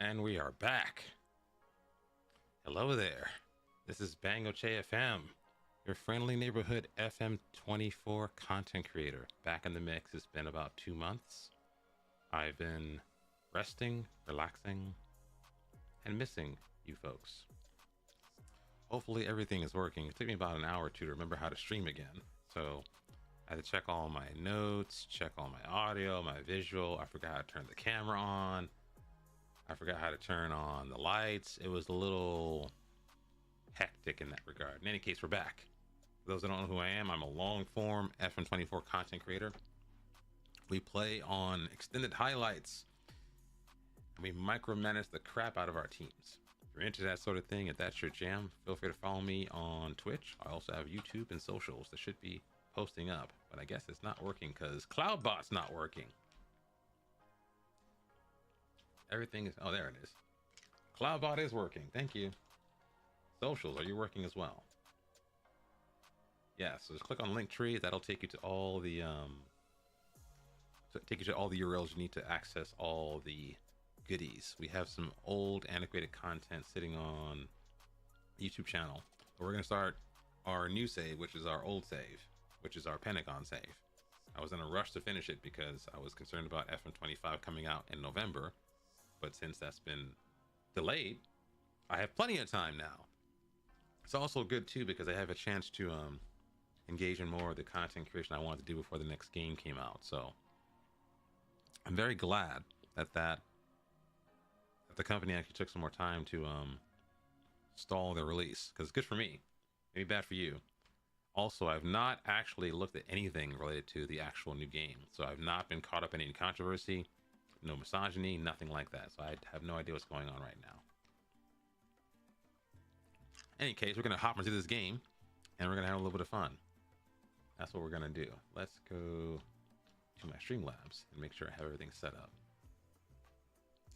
And we are back. Hello there. This is BangocheFM, your friendly neighborhood FM 24 content creator. Back in the mix. It's been about 2 months. I've been resting, relaxing, and missing you folks. Hopefully everything is working. It took me about an hour or two to remember how to stream again. So I had to check all my notes, check all my audio, my visual. I forgot how to turn the camera on. I forgot how to turn on the lights. It was a little hectic in that regard. In any case, we're back. For those that don't know who I am, I'm a long form FM24 content creator. We play on extended highlights. And we micromanage the crap out of our teams. If you're into that sort of thing, if that's your jam, feel free to follow me on Twitch. I also have YouTube and socials that should be posting up. But I guess it's not working because Cloudbot's not working. Everything is, oh, there it is. Cloudbot is working. Thank you. Socials, are you working as well? Yeah, so just click on Linktree. That'll take you to all the URLs you need to access all the goodies. We have some old antiquated content sitting on the YouTube channel. But we're gonna start our new save, which is our old save, which is our Pentagon save. I was in a rush to finish it because I was concerned about FM25 coming out in November. But since that's been delayed, I have plenty of time now. It's also good too because I have a chance to engage in more of the content creation I wanted to do before the next game came out. So I'm very glad that the company actually took some more time to stall the release, because it's good for me, maybe bad for you. Also, I've not actually looked at anything related to the actual new game, so I've not been caught up in any controversy. No misogyny, nothing like that. So I have no idea what's going on right now. In any case, we're going to hop into this game and we're going to have a little bit of fun. That's what we're going to do. Let's go to my Streamlabs and make sure I have everything set up.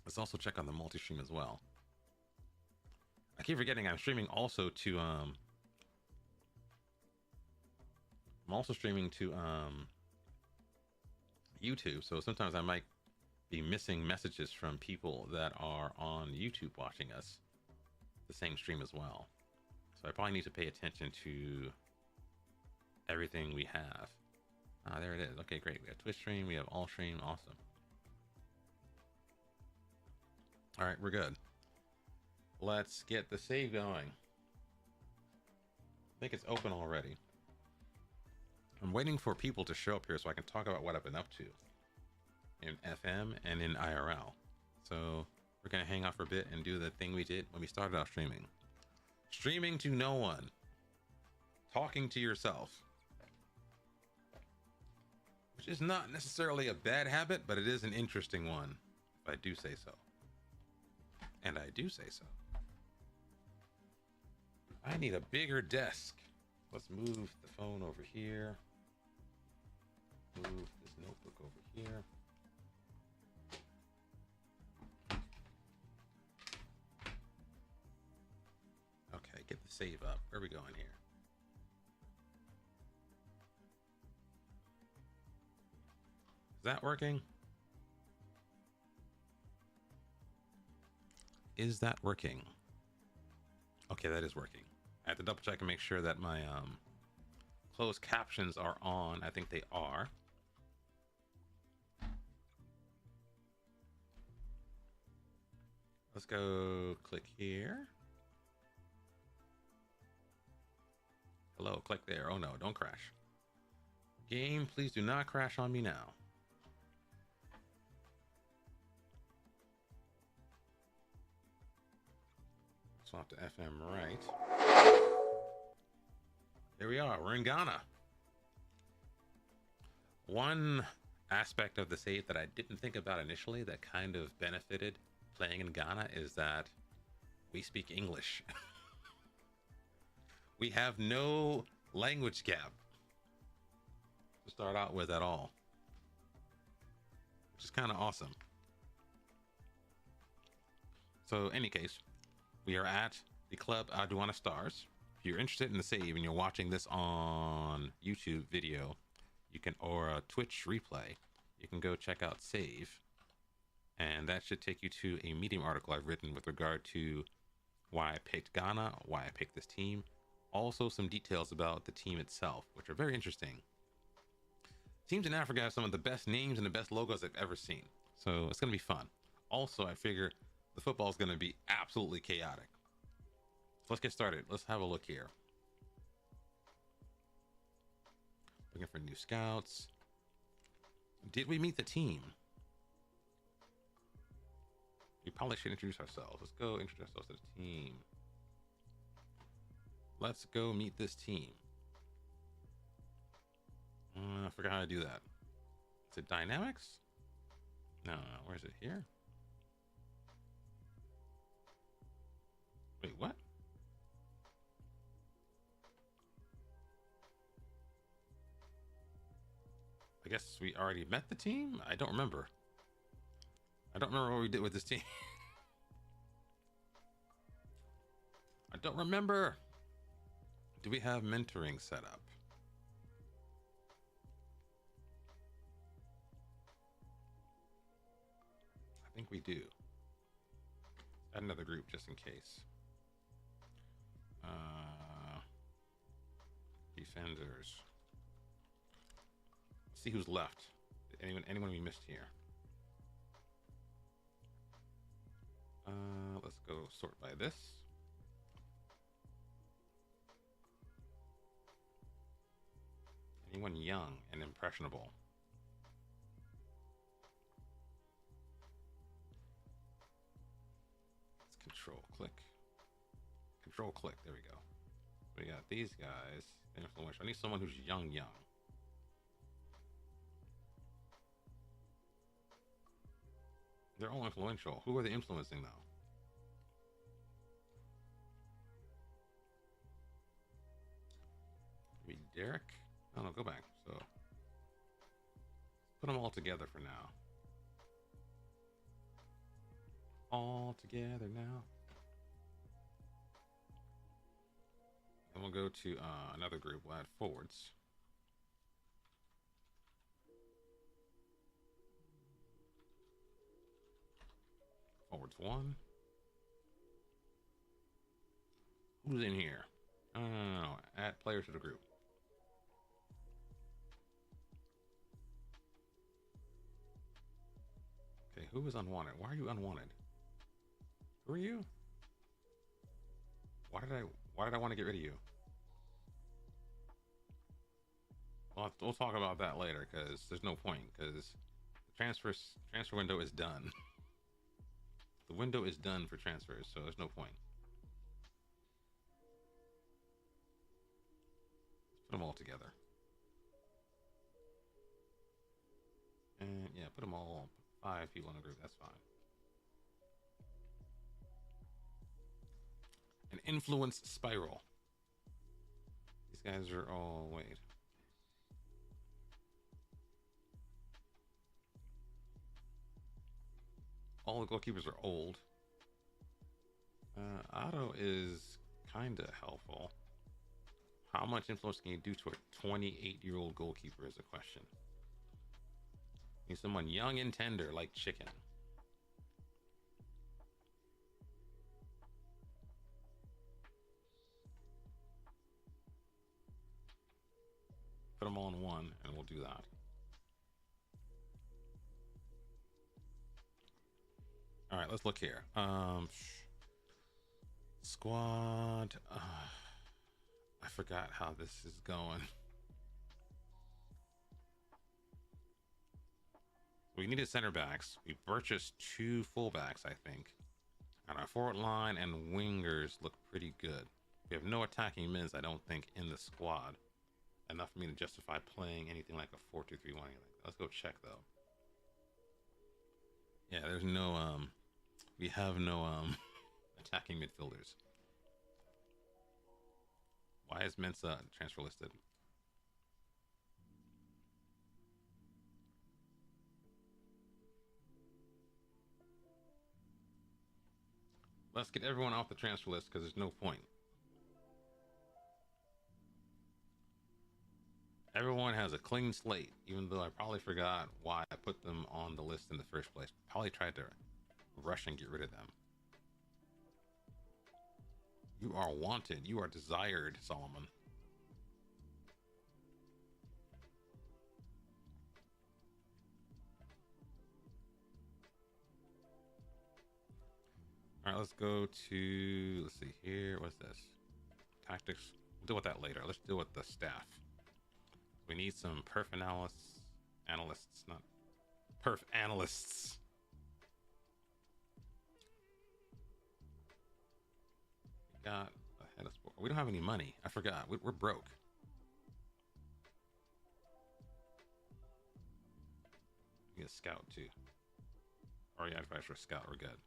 Let's also check on the multi-stream as well. I keep forgetting I'm streaming also to I'm also streaming to YouTube. So sometimes I might be missing messages from people that are on YouTube watching us the same stream as well. So I probably need to pay attention to everything we have. Ah, there it is. Okay, great. We have Twitch stream, we have all stream. Awesome. All right, we're good. Let's get the save going. I think it's open already. I'm waiting for people to show up here so I can talk about what I've been up to in FM and in IRL. So we're gonna hang out for a bit and do the thing we did when we started out streaming. Streaming to no one. Talking to yourself. Which is not necessarily a bad habit, but it is an interesting one, if I do say so. And I do say so. I need a bigger desk. Let's move the phone over here. Move this notebook over here. Okay, get the save up. Where are we going here? Is that working? Is that working? Okay, that is working. I have to double check and make sure that my closed captions are on. I think they are. Let's go click here. Hello, click there. Oh no, don't crash. Game, please do not crash on me now. Swap to FM right. Here we are, we're in Ghana. One aspect of the save that I didn't think about initially that kind of benefited playing in Ghana is that we speak English. We have no language gap to start out with at all, which is kind of awesome. So, any case, we are at the club Aduana Stars. If you're interested in the save and you're watching this on YouTube video, you can, or a Twitch replay, you can go check out save. And that should take you to a Medium article I've written with regard to why I picked Ghana, why I picked this team. Also, some details about the team itself, which are very interesting. Teams in Africa have some of the best names and the best logos I've ever seen. So it's going to be fun. Also, I figure the football is going to be absolutely chaotic. So let's get started. Let's have a look here. Looking for new scouts. Did we meet the team? We probably should introduce ourselves. Let's go introduce ourselves to the team. Let's go meet this team. I forgot how to do that. Is it dynamics? No. Where is it? Here? Wait, what? I guess we already met the team? I don't remember. I don't remember what we did with this team. I don't remember. Do we have mentoring set up? I think we do. Add another group just in case. Defenders. Let's see who's left. Anyone we missed here? Let's go sort by this. Anyone young and impressionable? Let's control click. Control click. There we go. We got these guys. Influential. I need someone who's young. They're all influential. Who are they influencing though? Maybe Derek? Oh no, go back. So put them all together for now. All together now. And we'll go to another group. We'll add forwards. Forwards 1. Who's in here? No. Add players to the group. Okay, who is unwanted? Why are you unwanted? Who are you? Why did I want to get rid of you? Well, we'll talk about that later because there's no point because the transfer window is done. The window is done for transfers, so there's no point. Let's put them all together. And yeah, put them all, 5 people in a group, that's fine. An influence spiral. These guys are all, wait. All the goalkeepers are old. Otto is kind of helpful. How much influence can you do to a 28-year-old goalkeeper is a question. Need someone young and tender like chicken. Put them all in one and we'll do that. All right, let's look here. Squad. I forgot how this is going. We needed center backs. We purchased 2 fullbacks, I think. And our forward line and wingers look pretty good. We have no attacking mids, I don't think, in the squad. Enough for me to justify playing anything like a 4-2-3-1. Let's go check though. Yeah, there's no we have no attacking midfielders. Why is Mensa transfer listed? Let's get everyone off the transfer list because there's no point. Everyone has a clean slate, even though I probably forgot why I put them on the list in the first place. Probably tried to rush and get rid of them. You are wanted. You are desired, Solomon. All right, let's go to, let's see here. What's this? Tactics. We'll deal with that later. Let's deal with the staff. We need some perf analysts, not perf analysts. We got a head of sport. We don't have any money. I forgot. We're broke. We get a scout too. Or yeah, advice for a scout. We're good.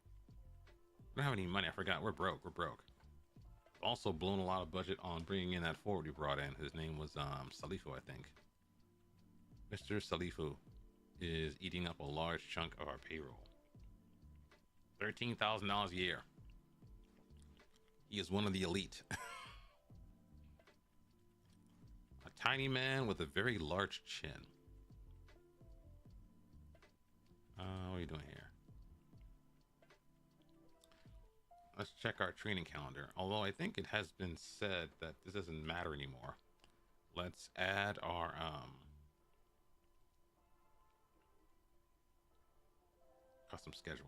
We don't have any money. I forgot. We're broke. We're broke. Also blown a lot of budget on bringing in that forward we brought in. His name was Salifu, I think. Mr. Salifu is eating up a large chunk of our payroll. $13,000 a year. He is one of the elite. A tiny man with a very large chin. What are you doing here? Let's check our training calendar. Although I think it has been said that this doesn't matter anymore. Let's add our custom schedule.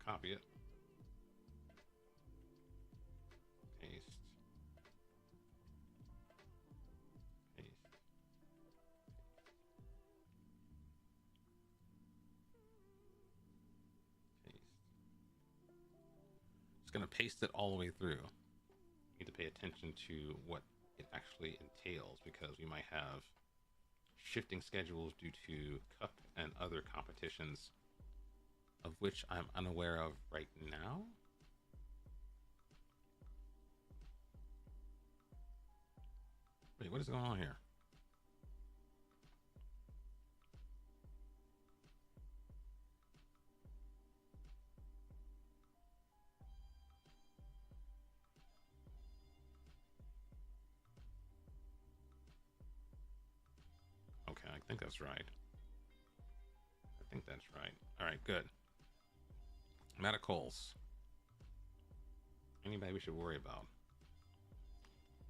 Copy it. Paste. Paste. Paste. Just gonna paste it all the way through. You need to pay attention to what it actually entails, because we might have shifting schedules due to cup and other competitions, of which I'm unaware of right now. Wait, what is going on here? Okay, I think that's right. I think that's right. All right, good. Medicals. Anybody we should worry about?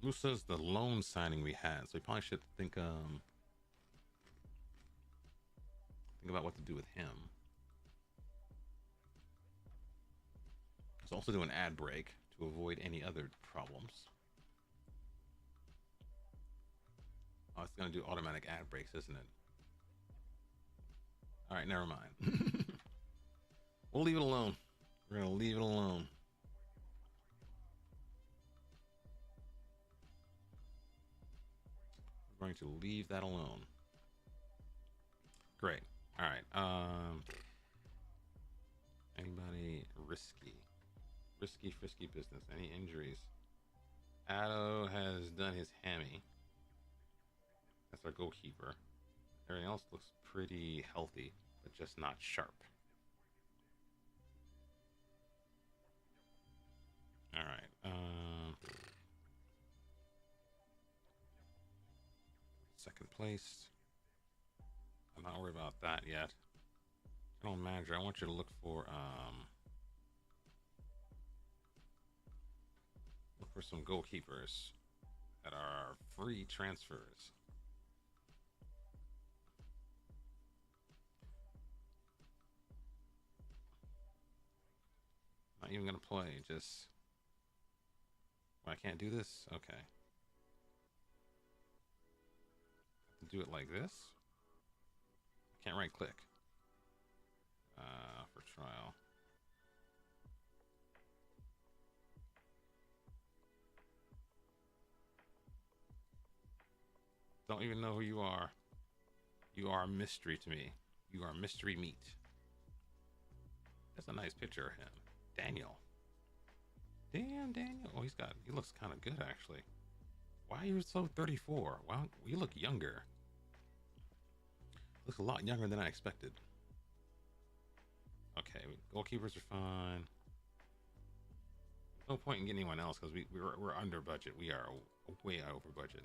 Musa's the loan signing we had, so we probably should think about what to do with him. Let's also do an ad break to avoid any other problems. Oh, it's gonna do automatic ad breaks, isn't it? All right, never mind. We'll leave it alone. We're gonna leave it alone. We're going to leave that alone. Great. All right. Anybody risky? Risky, frisky business. Any injuries? Ado has done his hammy. That's our goalkeeper. Everything else looks pretty healthy, but just not sharp. All right. Second place. I'm not worried about that yet. General manager, I want you to look for some goalkeepers that are free transfers. Not even gonna play, just I can't do this? Okay. Do it like this. I can't right click for trial. Don't even know who you are. You are a mystery to me. You are mystery meat. That's a nice picture of him. Daniel. Damn, Daniel. Oh, he looks kind of good, actually. Why are you so 34? Wow, you look younger. Looks a lot younger than I expected. Okay, goalkeepers are fine. No point in getting anyone else because we're under budget. We are way over budget.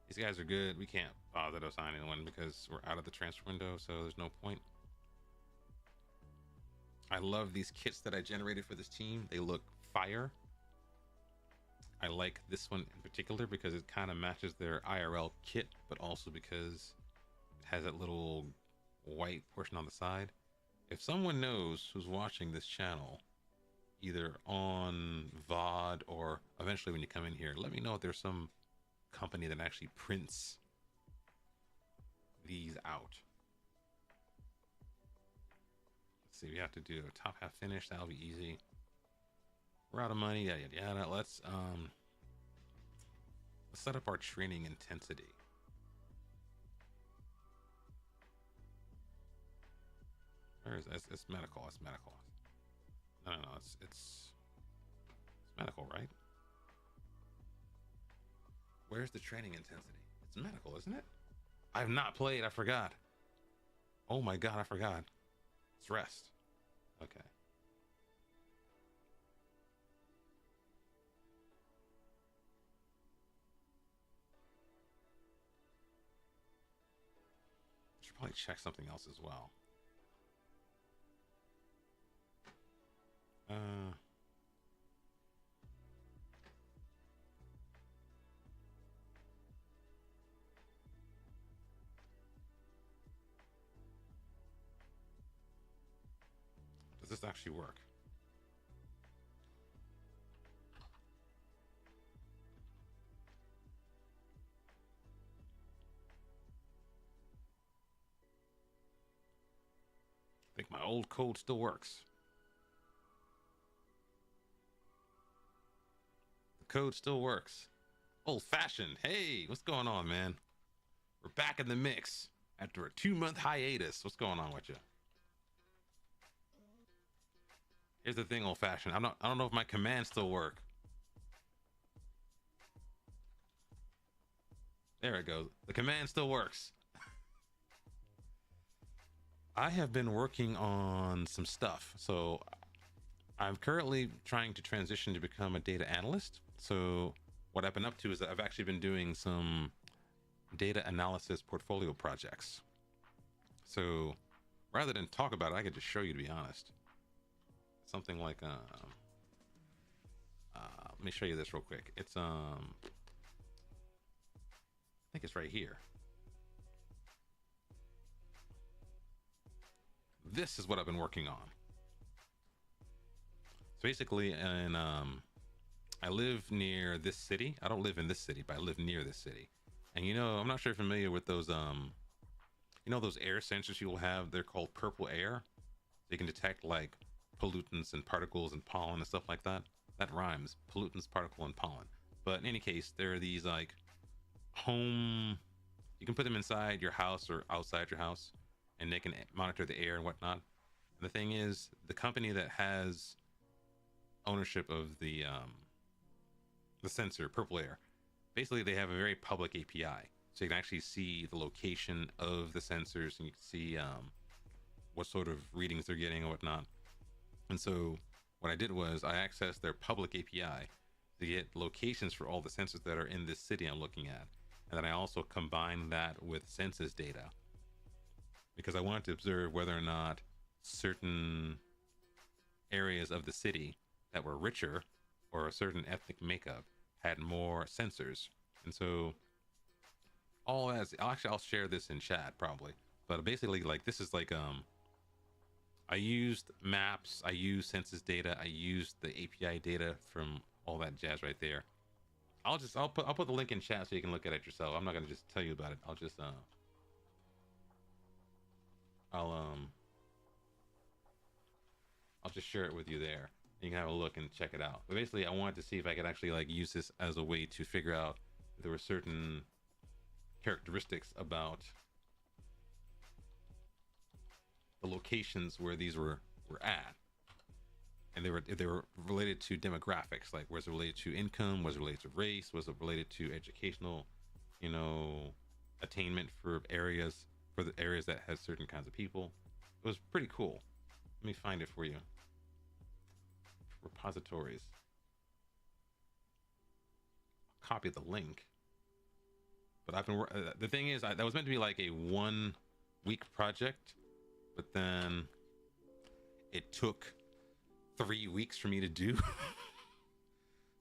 These guys are good. We can't bother to assign anyone because we're out of the transfer window, so there's no point. I love these kits that I generated for this team. They look fire. I like this one in particular because it kind of matches their IRL kit, but also because it has that little white portion on the side. If someone knows who's watching this channel, either on VOD or eventually when you come in here, let me know if there's some company that actually prints these out. Let's see, we have to do a top half finish. That'll be easy. We're out of money, yada yada yada. Let's set up our training intensity. Where is this? It's medical. It's medical. No, it's medical, right? Where's the training intensity? It's medical, isn't it? I've not played. I forgot. Oh my god, I forgot. It's rest. Okay. Should probably check something else as well. Does this actually work? I think my old code still works. The code still works. Old fashioned. Hey, what's going on, man? We're back in the mix after a 2-month hiatus. What's going on with you? Here's the thing, old fashioned. I don't know if my commands still work. There it goes. The command still works. I have been working on some stuff. So I'm currently trying to transition to become a data analyst. So what I've been up to is that I've actually been doing some data analysis portfolio projects. So rather than talk about it, I could just show you, to be honest. Something like let me show you this real quick. It's I think it's right here. This is what I've been working on. So basically, and I live near this city. I don't live in this city, but I live near this city. And you know, I'm not sure if you're familiar with those you know, those air sensors you will have. They're called purple air. They can detect like pollutants and particles and pollen and stuff like that. That rhymes. Pollutants, particle, and pollen. But in any case, there are these like home. You can put them inside your house or outside your house, and they can monitor the air and whatnot. And the thing is, the company that has ownership of the sensor, Purple Air, basically they have a very public API, so you can actually see the location of the sensors, and you can see what sort of readings they're getting and whatnot. And so what I did was I accessed their public API to get locations for all the sensors that are in this city I'm looking at, and then I also combined that with census data because I wanted to observe whether or not certain areas of the city that were richer or a certain ethnic makeup had more sensors. And so all as I'll share this in chat probably, but basically like this is like I used maps, I used census data, I used the API data from all that jazz right there. I'll put the link in chat so you can look at it yourself. I'm not gonna just tell you about it. I'll just share it with you there. You can have a look and check it out. But basically, I wanted to see if I could actually like use this as a way to figure out if there were certain characteristics about the locations where these were at, and they were related to demographics. Like, was it related to income? Was it related to race? Was it related to educational, you know, attainment for the areas that has certain kinds of people? It was pretty cool. Let me find it for you. Repositories. Copy the link. But the thing is, that was meant to be like a 1 week project, but then it took 3 weeks for me to do.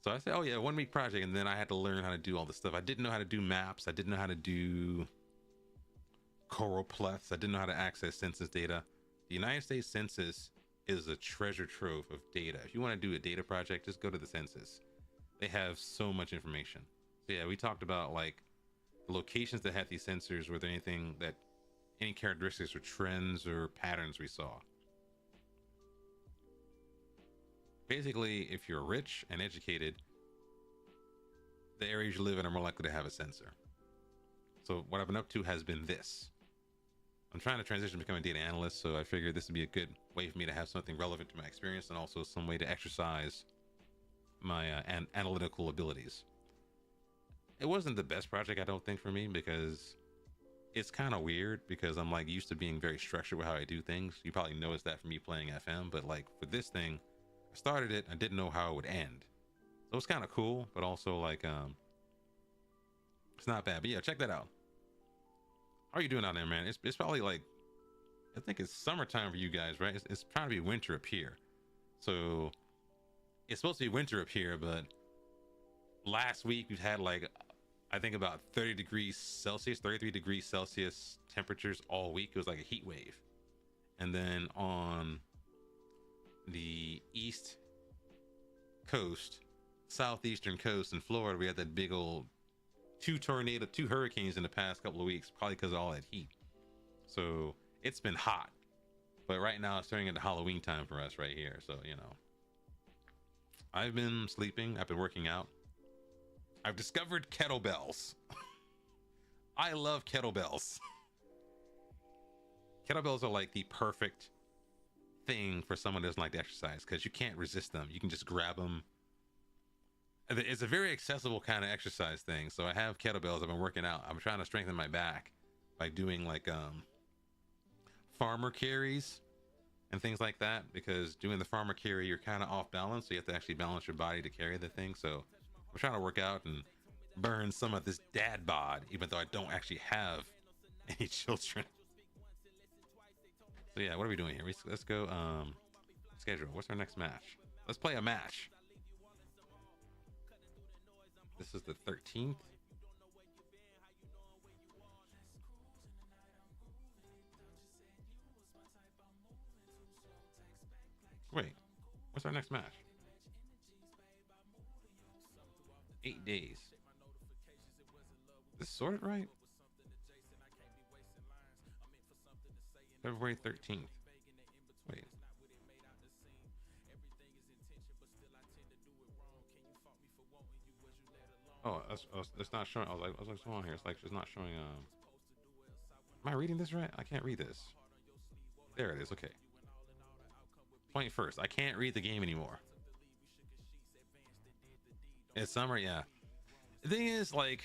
So I said, oh yeah, 1 week project. And then I had to learn how to do all this stuff. I didn't know how to do maps. I didn't know how to do choropleths. I didn't know how to access census data. The United States Census is a treasure trove of data. If you want to do a data project, just go to the census. They have so much information. So yeah, we talked about like the locations that had these sensors. Were there any characteristics or trends or patterns we saw? Basically, if you're rich and educated, the areas you live in are more likely to have a sensor. So what I've been up to has been this. I'm trying to transition to become a data analyst, so I figured this would be a good way for me to have something relevant to my experience and also some way to exercise my analytical abilities. It wasn't the best project, I don't think, for me, because it's kind of weird, because I'm like used to being very structured with how I do things. You probably noticed that from me playing FM, but like for this thing, I started it, I didn't know how it would end. So it was kind of cool, but also like it's not bad. But yeah, check that out. How are you doing out there, man? It's probably like, I think it's summertime for you guys, right? It's trying to be winter up here. So it's supposed to be winter up here, but last week we've had like, I think about 30 degrees Celsius, 33 degrees Celsius temperatures all week. It was like a heat wave. And then on the east coast, southeastern coast in Florida, we had that big old two hurricanes in the past couple of weeks, probably because of all that heat. So it's been hot, but right now it's turning into Halloween time for us right here. So, you know, I've been sleeping, I've been working out. I've discovered kettlebells. I love kettlebells. Kettlebells are like the perfect thing for someone who doesn't like to exercise, because you can't resist them. You can just grab them. It's a very accessible kind of exercise thing. So I have kettlebells. I've been working out. I'm trying to strengthen my back by doing like farmer carries and things like that, because doing the farmer carry, you're kind of off balance, so you have to actually balance your body to carry the thing. So I'm trying to work out and burn some of this dad bod, even though I don't actually have any children. So yeah, what are we doing here? Let's go schedule. What's our next match? Let's play a match. This is the 13th. Wait, what's our next match? 8 days. Is this sorted right? February 13th. Wait. Oh, it's not showing. I was like, what's going on here? It's like it's not showing. Am I reading this right? I can't read this. There it is. Okay. 21st. I can't read the game anymore. It's summer, yeah. The thing is, like,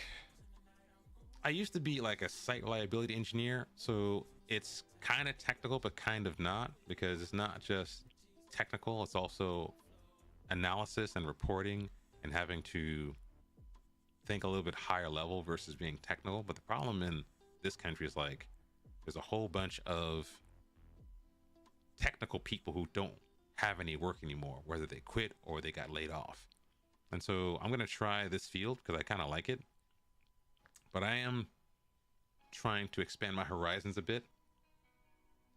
I used to be like a site reliability engineer, so it's kind of technical, but kind of not, because it's not just technical. It's also analysis and reporting and having to think a little bit higher level versus being technical. But the problem in this country is like there's a whole bunch of technical people who don't have any work anymore, whether they quit or they got laid off. And so I'm going to try this field because I kind of like it, but I am trying to expand my horizons a bit.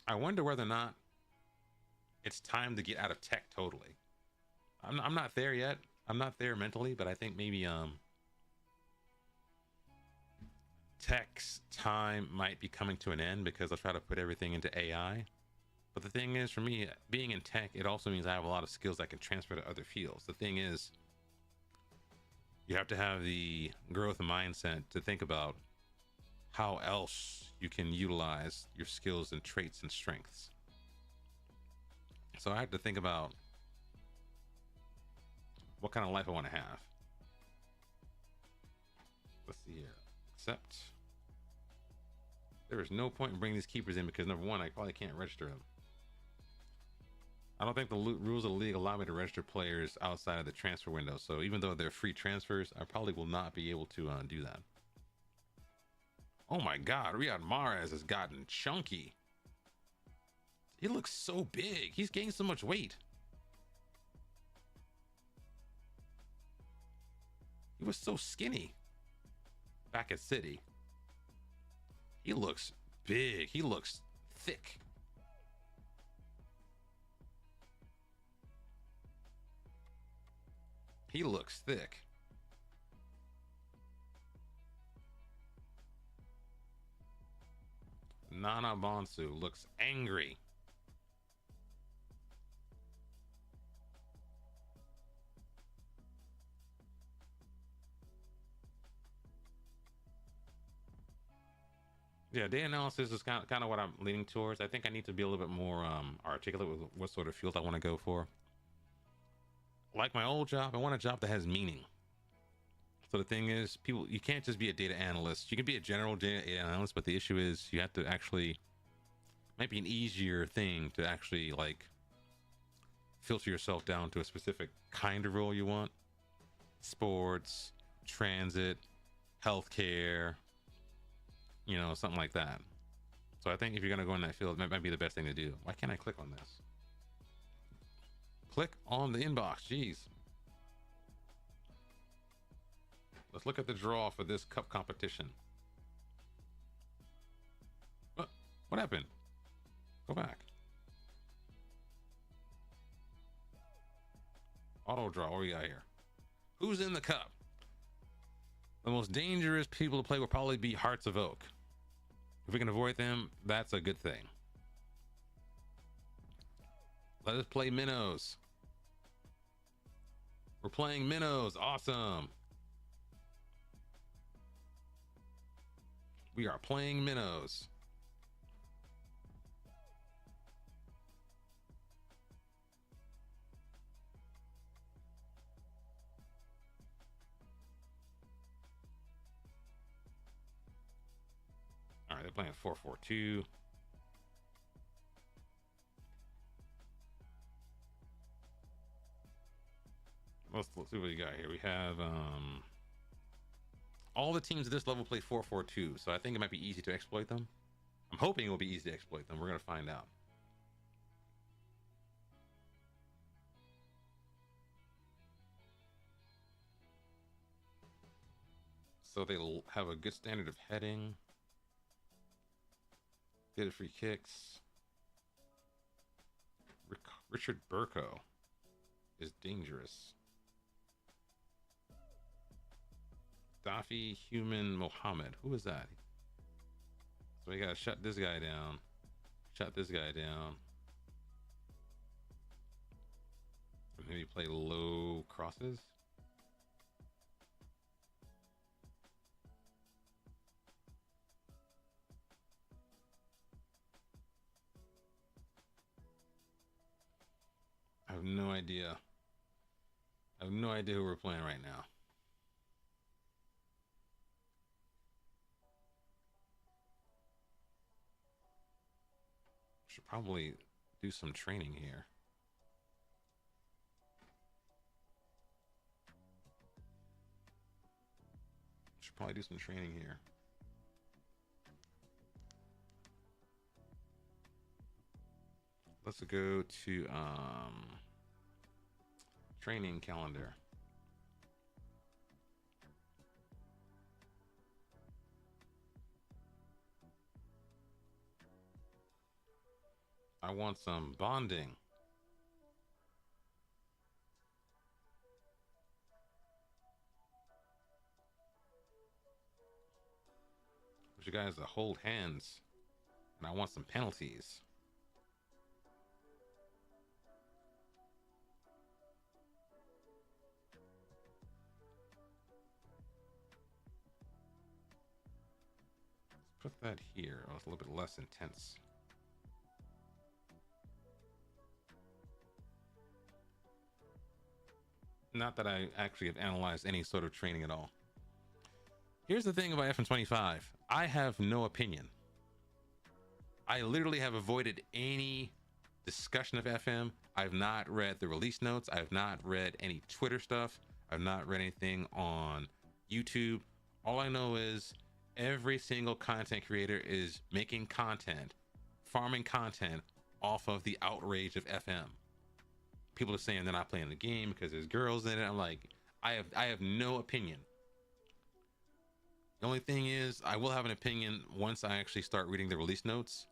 I wonder whether or not it's time to get out of tech totally. I'm not there yet. I'm not there mentally, but I think maybe tech's time might be coming to an end, because I'll try to put everything into AI. But the thing is, for me, being in tech, it also means I have a lot of skills I can transfer to other fields. The thing is, you have to have the growth mindset to think about how else you can utilize your skills and traits and strengths. So I have to think about what kind of life I want to have. Let's see here. Accept. There is no point in bringing these keepers in, because number one, I probably can't register them. I don't think the rules of the league allow me to register players outside of the transfer window. So even though they're free transfers, I probably will not be able to do that. Oh my God, Riyad Mahrez has gotten chunky. He looks so big. He's gained so much weight. He was so skinny back at City. He looks big. He looks thick. He looks thick. Nana Bonsu looks angry. Yeah, data analysis is kind of what I'm leaning towards. I think I need to be a little bit more articulate with what sort of field I want to go for. Like my old job, I want a job that has meaning. So the thing is, people, you can't just be a data analyst. You can be a general data analyst, but the issue is you have to actually, might be an easier thing to actually like filter yourself down to a specific kind of role you want. Sports, transit, healthcare, you know, something like that. So I think if you're going to go in that field, that might be the best thing to do. Why can't I click on this? Click on the inbox. Jeez. Let's look at the draw for this cup competition. What happened? Go back. Auto draw. What we got here? Who's in the cup? The most dangerous people to play will probably be Hearts of Oak. If we can avoid them, that's a good thing. Let us play minnows. We're playing minnows. Awesome. We are playing minnows. All right, they're playing 4-4-2. Let's see what we got here. We have all the teams at this level play 4-4-2, so I think it might be easy to exploit them. I'm hoping it will be easy to exploit them. We're gonna find out. So they'll have a good standard of heading. Good free kicks. Richard Burko is dangerous. Dafi Human Mohammed. Who is that? So we gotta shut this guy down. Shut this guy down. Maybe play low crosses. I have no idea. I have no idea who we're playing right now. Should probably do some training here. Should probably do some training here. Let's go to training calendar. I want some bonding. You guys to hold hands, and I want some penalties. Let's put that here. Oh, it's a little bit less intense. Not that I actually have analyzed any sort of training at all. Here's the thing about FM25. I have no opinion. I literally have avoided any discussion of FM. I've not read the release notes. I've not read any Twitter stuff. I've not read anything on YouTube. All I know is Every single content creator is making content, farming content off of the outrage of FM. People are saying they're not playing the game because there's girls in it. I'm like, I have no opinion. The only thing is, I will have an opinion once I actually start reading the release notes.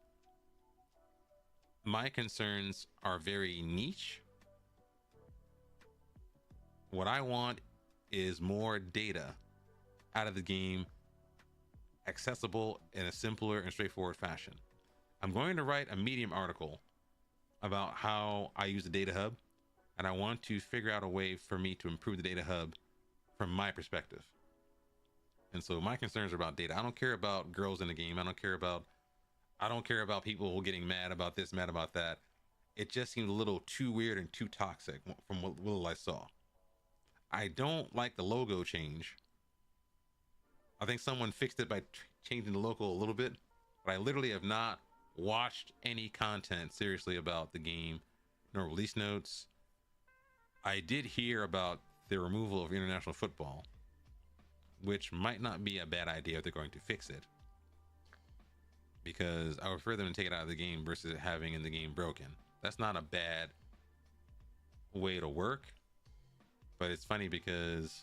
My concerns are very niche. What I want is more data out of the game, accessible in a simpler and straightforward fashion. I'm going to write a Medium article about how I use the data hub, and I want to figure out a way for me to improve the data hub from my perspective. And so my concerns are about data. I don't care about girls in the game. I don't care about people getting mad about this, mad about that. It just seemed a little too weird and too toxic from what little I saw. I don't like the logo change. I think someone fixed it by changing the logo a little bit, but I literally have not watched any content seriously about the game, no release notes. I did hear about the removal of international football, which might not be a bad idea if they're going to fix it, because I would prefer them to take it out of the game versus having in the game broken. That's not a bad way to work, but it's funny because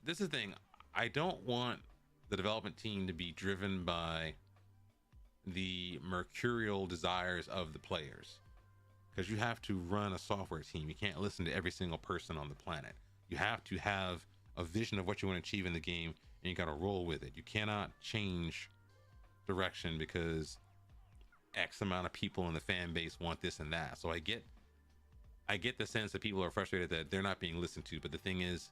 this is the thing. I don't want the development team to be driven by the mercurial desires of the players, because you have to run a software team. You can't listen to every single person on the planet. You have to have a vision of what you want to achieve in the game, and you got to roll with it. You cannot change direction because X amount of people in the fan base want this and that. So I get the sense that people are frustrated that they're not being listened to. But the thing is,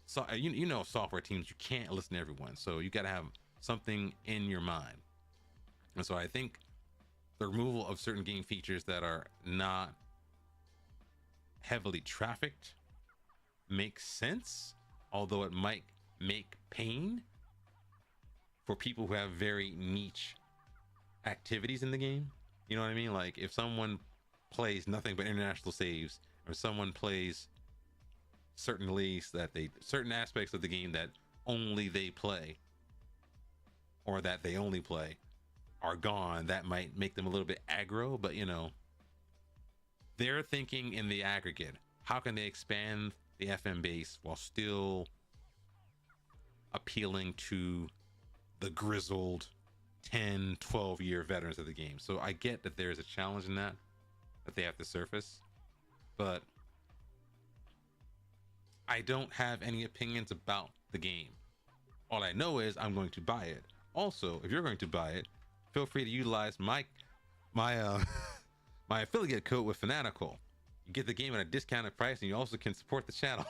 so you know, software teams, you can't listen to everyone. So you got to have something in your mind. And so I think the removal of certain game features that are not heavily trafficked makes sense, although it might make pain for people who have very niche activities in the game. You know what I mean? Like if someone plays nothing but international saves, or someone plays certain leagues certain aspects of the game that only they play, or that they only play, are gone, that might make them a little bit aggro. But you know, they're thinking in the aggregate, how can they expand the FM base while still appealing to the grizzled 10-12 year veterans of the game. So I get that there's a challenge in that they have to surface, but I don't have any opinions about the game. All I know is I'm going to buy it. Also, if you're going to buy it, feel free to utilize my my affiliate code with Fanatical. You get the game at a discounted price, and you also can support the channel.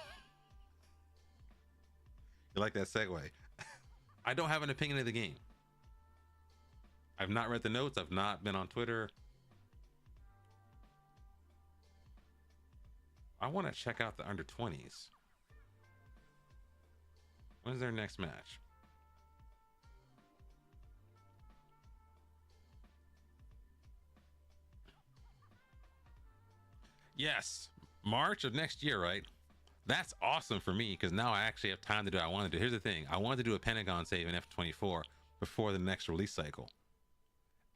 You like that segue? I don't have an opinion of the game. I've not read the notes. I've not been on Twitter. I want to check out the under 20s. When's their next match? Yes, March of next year, right? That's awesome for me, because now I actually have time to do what I want to do. Here's the thing. I wanted to do a Pentagon save in F24 before the next release cycle.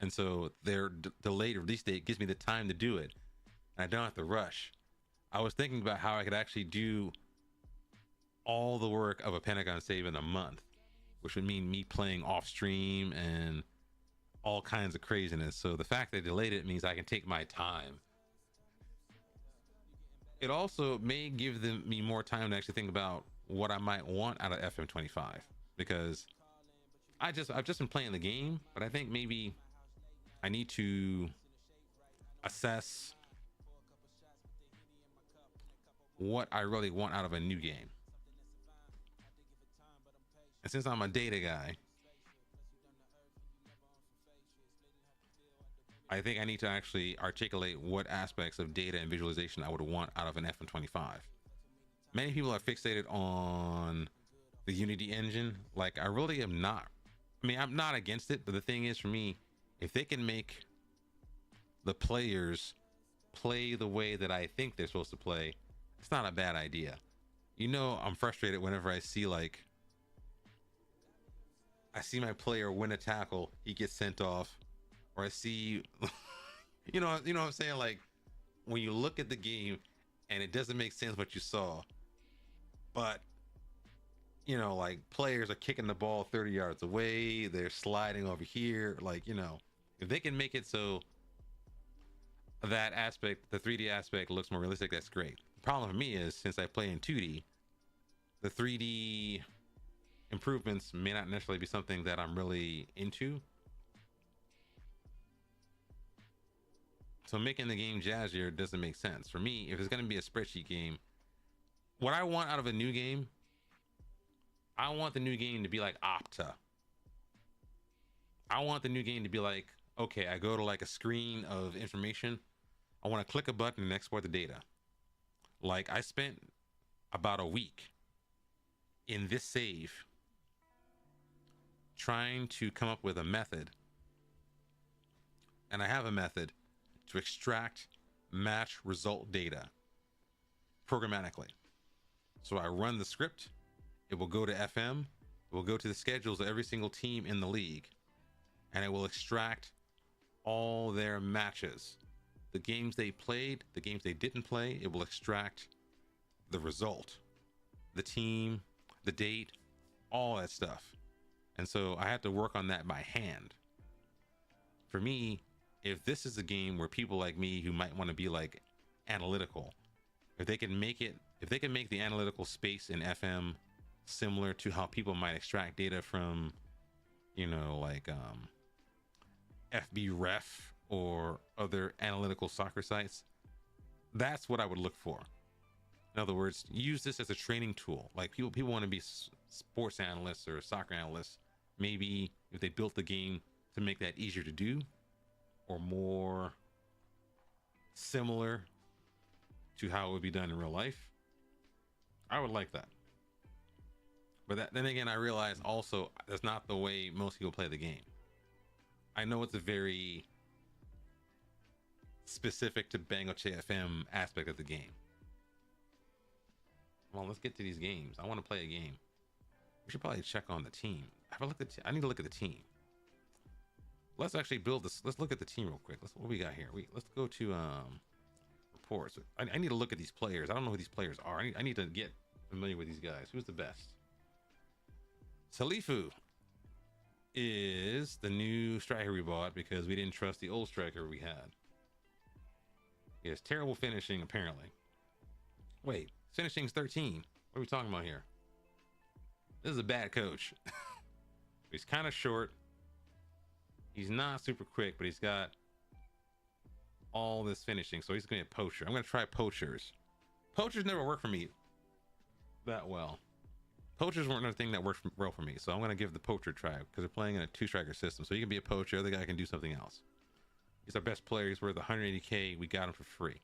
And so their delayed release date gives me the time to do it. And I don't have to rush. I was thinking about how I could actually do all the work of a Pentagon save in a month, which would mean me playing off stream and all kinds of craziness. So the fact they delayed it means I can take my time. It also may give me more time to actually think about what I might want out of FM25, because I've just been playing the game, but I think maybe I need to assess what I really want out of a new game. And since I'm a data guy, I think I need to actually articulate what aspects of data and visualization I would want out of an FM25. Many people are fixated on the Unity engine. Like, I really am not. I mean, I'm not against it, but the thing is, for me, if they can make the players play the way that I think they're supposed to play, it's not a bad idea. You know, I'm frustrated whenever I see like I see my player win a tackle, he gets sent off, or I see, you know what I'm saying? Like when you look at the game and it doesn't make sense what you saw, but like players are kicking the ball 30 yards away, they're sliding over here, like, if they can make it so that aspect, the 3D aspect looks more realistic, that's great. The problem for me is since I play in 2D, the 3D improvements may not necessarily be something that I'm really into. So making the game jazzier doesn't make sense. For me, if it's going to be a spreadsheet game, what I want out of a new game, I want the new game to be like Opta. I want the new game to be like, okay, I go to like a screen of information. I want to click a button and export the data. Like I spent about a week in this save trying to come up with a method. And I have a method to extract match result data programmatically. So I run the script, it will go to FM, it will go to the schedules of every single team in the league, and it will extract all their matches. The games they played, the games they didn't play, it will extract the result, the team, the date, all that stuff. And so I had to work on that by hand. For me, if this is a game where people like me who might want to be like analytical, if they can make the analytical space in FM similar to how people might extract data from, like FB Ref or other analytical soccer sites, that's what I would look for. In other words, use this as a training tool. Like people want to be sports analysts or soccer analysts. Maybe if they built the game to make that easier to do or more similar to how it would be done in real life, I would like that. But then again, I realize also that's not the way most people play the game. I know it's a very specific to BangocheFM aspect of the game. Well, let's get to these games. I want to play a game. We should probably check on the team. I need to look at the team. Let's actually build this. Let's look at the team real quick. What we got here? Let's go to reports. I need to look at these players. I don't know who these players are. I need to get familiar with these guys. Who's the best? Salifu is the new striker we bought because we didn't trust the old striker we had. He has terrible finishing, apparently. Wait, finishing's 13. What are we talking about here? This is a bad coach. He's kind of short. He's not super quick, but he's got all this finishing, so he's gonna be a poacher. I'm gonna try poachers. Poachers never work for me that well. Poachers weren't another thing that worked well for me, so I'm gonna give the poacher a try because they're playing in a 2-striker system. So you can be a poacher, the other guy can do something else. He's our best player. He's worth 180k. We got him for free.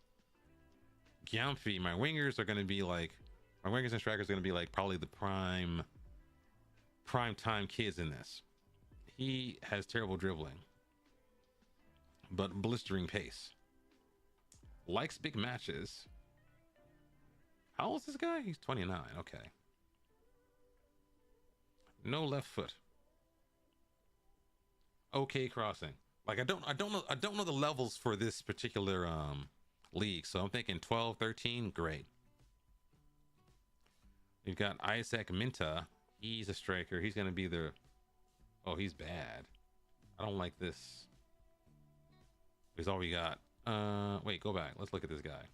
Gyamfi, my wingers and strikers are gonna be like probably the prime time kids in this. He has terrible dribbling, but blistering pace. Likes big matches. How old is this guy? He's 29. Okay. No left foot. Okay, crossing. Like I don't know the levels for this particular league, so I'm thinking 12, 13, great. We've got Isaac Minta. He's a striker. He's gonna be the... Oh, he's bad. I don't like this. He's all we got. Wait, go back. Let's look at this guy.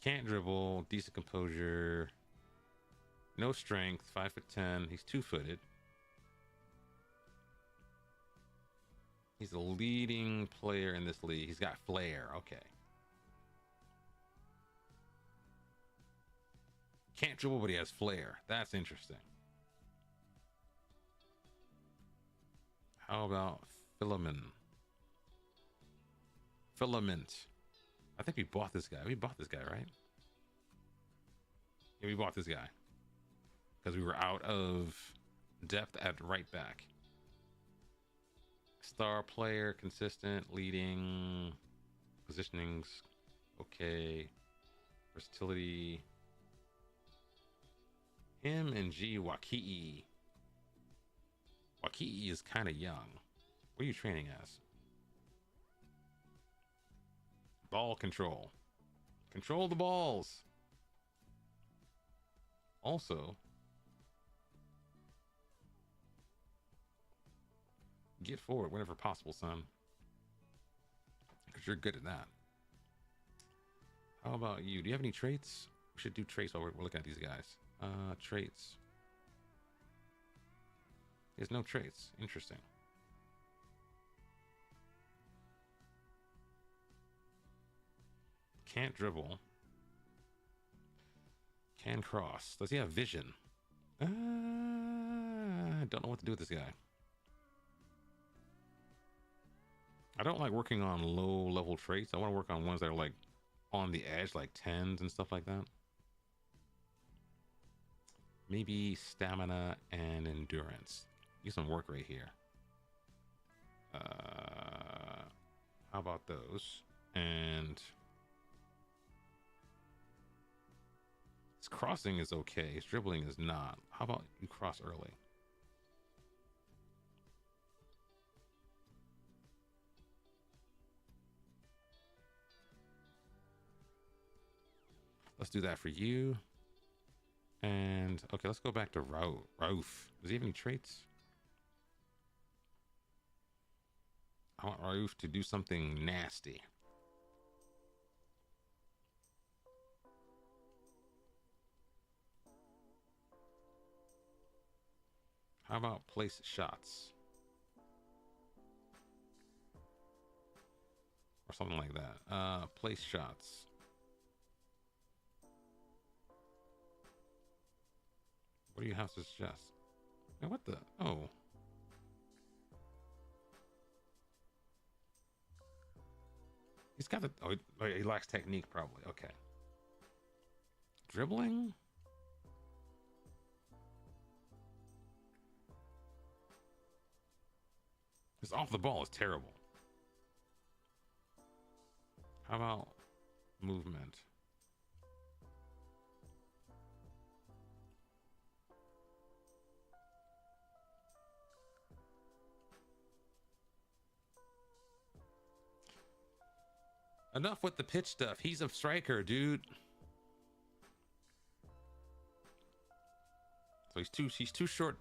Can't dribble. Decent composure. No strength. 5'10". He's 2-footed. He's the leading player in this league. He's got flair. Okay. Can't dribble, but he has flair. That's interesting. How about Filament? I think we bought this guy. We bought this guy, right? Yeah, we bought this guy. Because we were out of depth at right back. Star player, consistent, leading, positionings, okay. Versatility. Him and G Wakii. Waki is kind of young. What are you training as? Ball control. Control the balls. Also, get forward whenever possible, son. Because you're good at that. How about you? Do you have any traits? We should do traits while we're looking at these guys. Traits. There's no traits. Interesting. Can't dribble. Can cross. Does he have vision? I don't know what to do with this guy. I don't like working on low level traits. I want to work on ones that are like on the edge, like 10s and stuff like that. Maybe stamina and endurance. Do some work right here. How about those? And his crossing is okay. His dribbling is not. How about you cross early? Let's do that for you. And okay, let's go back to Rauf. Does he have any traits? I want Rauf to do something nasty. How about place shots? Or something like that. Place shots. What do you have to suggest? Man, what the? Oh. He's got the... Oh, he lacks technique, probably. Okay. Dribbling? His off the ball is terrible. How about movement? Enough with the pitch stuff. He's a striker, dude. So he's too short.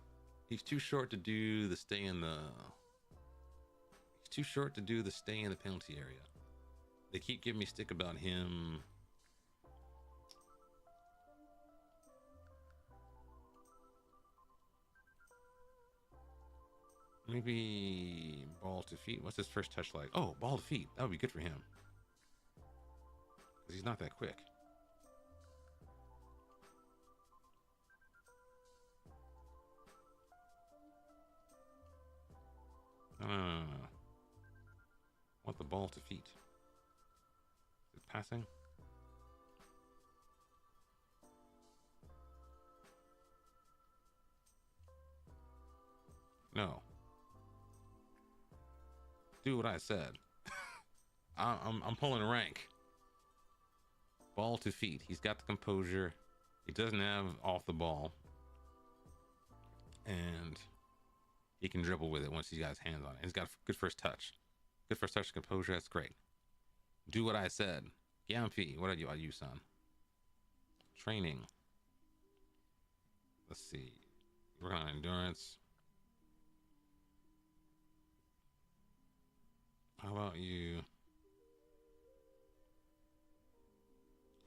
He's too short to do the stay in the... He's too short to do the stay in the penalty area. They keep giving me stick about him. Maybe ball to feet. What's his first touch like? Oh, ball to feet. That would be good for him. Because he's not that quick. No. Want the ball to feet. Is it passing? No. Do what I said. I'm pulling rank. Ball to feet. He's got the composure. He doesn't have off the ball. And he can dribble with it once he's got his hands on it. He's got a good first touch. Good first touch, composure. That's great. Do what I said. Yamfi, what are you, son? Training. Let's see. Working on endurance. How about you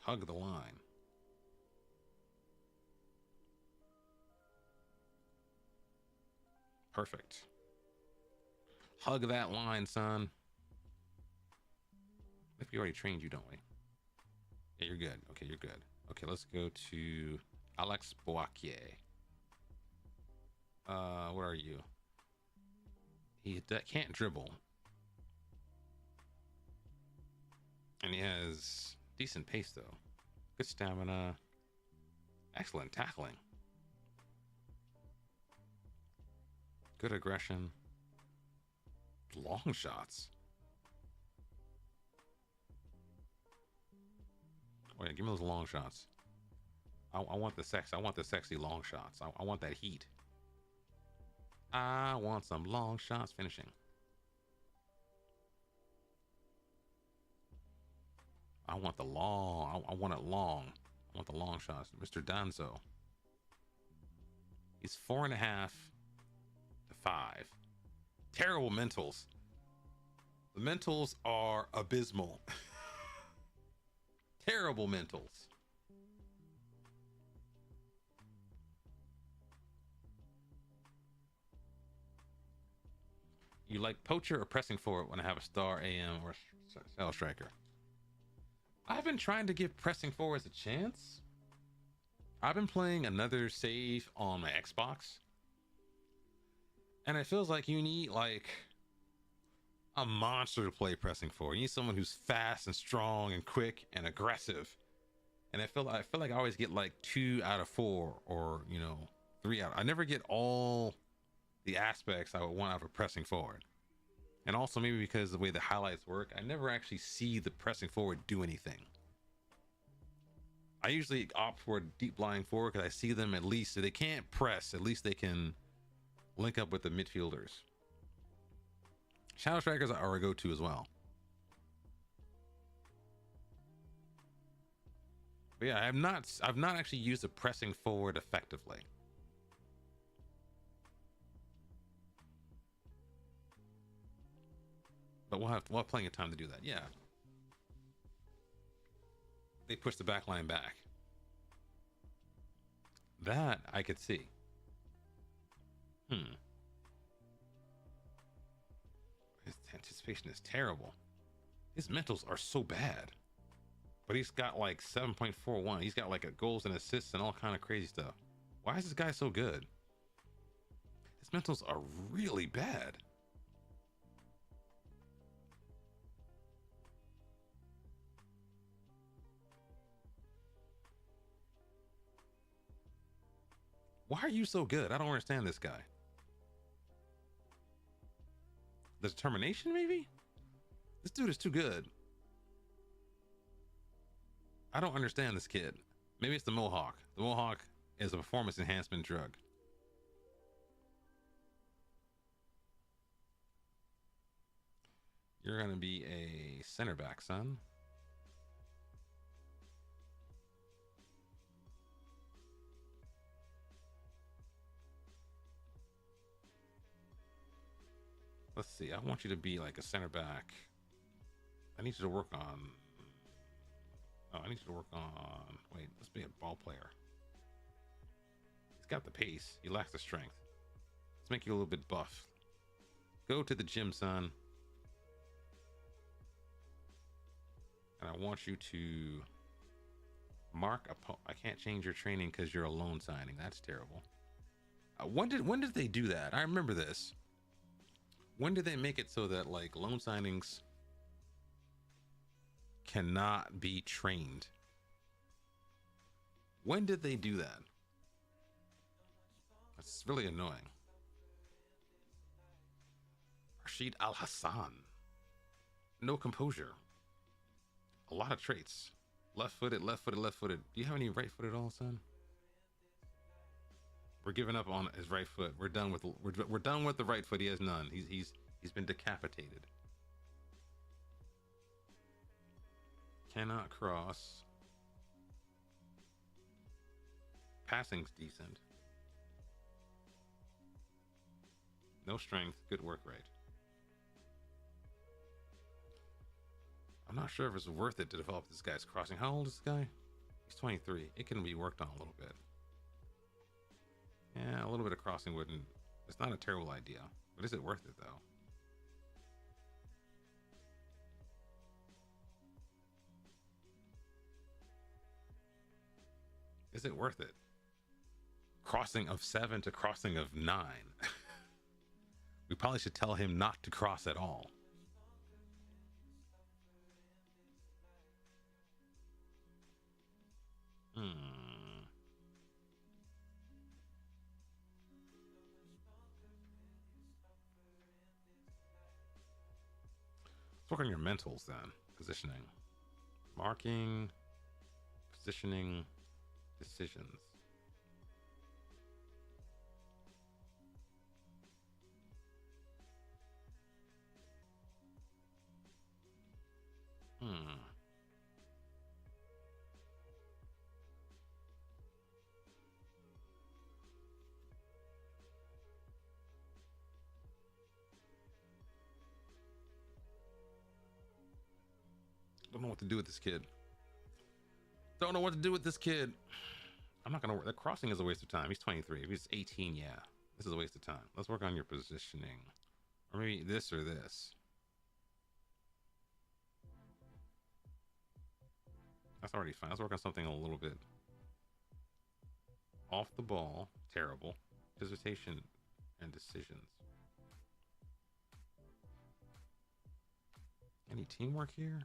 hug the line? Perfect. Hug that line, son. I think we already trained you, don't we? Yeah, you're good. Okay, you're good. Okay, let's go to Alex Boakier. Where are you? He can't dribble. And he has decent pace, though. Good stamina. Excellent tackling. Good aggression. Long shots. Oh yeah, give me those long shots. I want the sex. I want the sexy long shots. I want that heat. I want some long shots finishing. I want the long. I want it long. I want the long shots. Mr. Danzo. He's 4.5 to 5. Terrible mentals. The mentals are abysmal. Terrible mentals. You like poacher or pressing forward when I have a star AM or cell striker? I've been trying to give pressing forwards a chance. I've been playing another save on my Xbox, and it feels like you need like a monster to play pressing forward. You need someone who's fast and strong and quick and aggressive. And I feel like I always get like 2 out of 4, or 3 out. I never get all the aspects I would want out of a pressing forward. And also maybe because the way the highlights work, I never actually see the pressing forward do anything. I usually opt for deep lying forward because I see them, at least if they can't press, at least they can link up with the midfielders. Shadow strikers are a go-to as well. But yeah, I've not actually used the pressing forward effectively. But we'll have plenty of time to do that. Yeah. They push the back line back. That I could see. His anticipation is terrible. His mentals are so bad. But he's got like 7.41. He's got like a goals and assists and all kind of crazy stuff. Why is this guy so good? His mentals are really bad. Why are you so good? I don't understand this guy. The determination, maybe? This dude is too good. I don't understand this kid. Maybe it's the Mohawk. The Mohawk is a performance enhancement drug. You're going to be a center back, son. Let's see. I want you to be like a center back. I need you to work on. Oh, I need you to work on. Wait, let's be a ball player. He's got the pace. He lacks the strength. Let's make you a little bit buff. Go to the gym, son. And I want you to mark a. I can't change your training because you're a loan signing. That's terrible. When did they do that? I remember this. When did they make it so that like loan signings cannot be trained? When did they do that? That's really annoying. Rashid Al Hassan. No composure. A lot of traits. Left-footed, left-footed, left-footed. Do you have any right-footed at all, son? We're giving up on his right foot. We're done with the right foot. He has none. He's been decapitated. Cannot cross. Passing's decent. No strength. Good work rate. I'm not sure if it's worth it to develop this guy's crossing. How old is this guy? He's 23. It can be worked on a little bit. Yeah, a little bit of crossing wouldn't. It's not a terrible idea, but is it worth it though? Is it worth it? Crossing of 7 to crossing of 9. We probably should tell him not to cross at all. Let's work on your mentals then. Positioning. Marking. Positioning. Decisions. Don't know what to do with this kid. Don't know what to do with this kid. I'm not gonna work. The crossing is a waste of time. He's 23. If he's 18, yeah, this is a waste of time. Let's work on your positioning, or maybe this or this. That's already fine. Let's work on something a little bit off the ball. Terrible. Dissertation and decisions. Any teamwork here?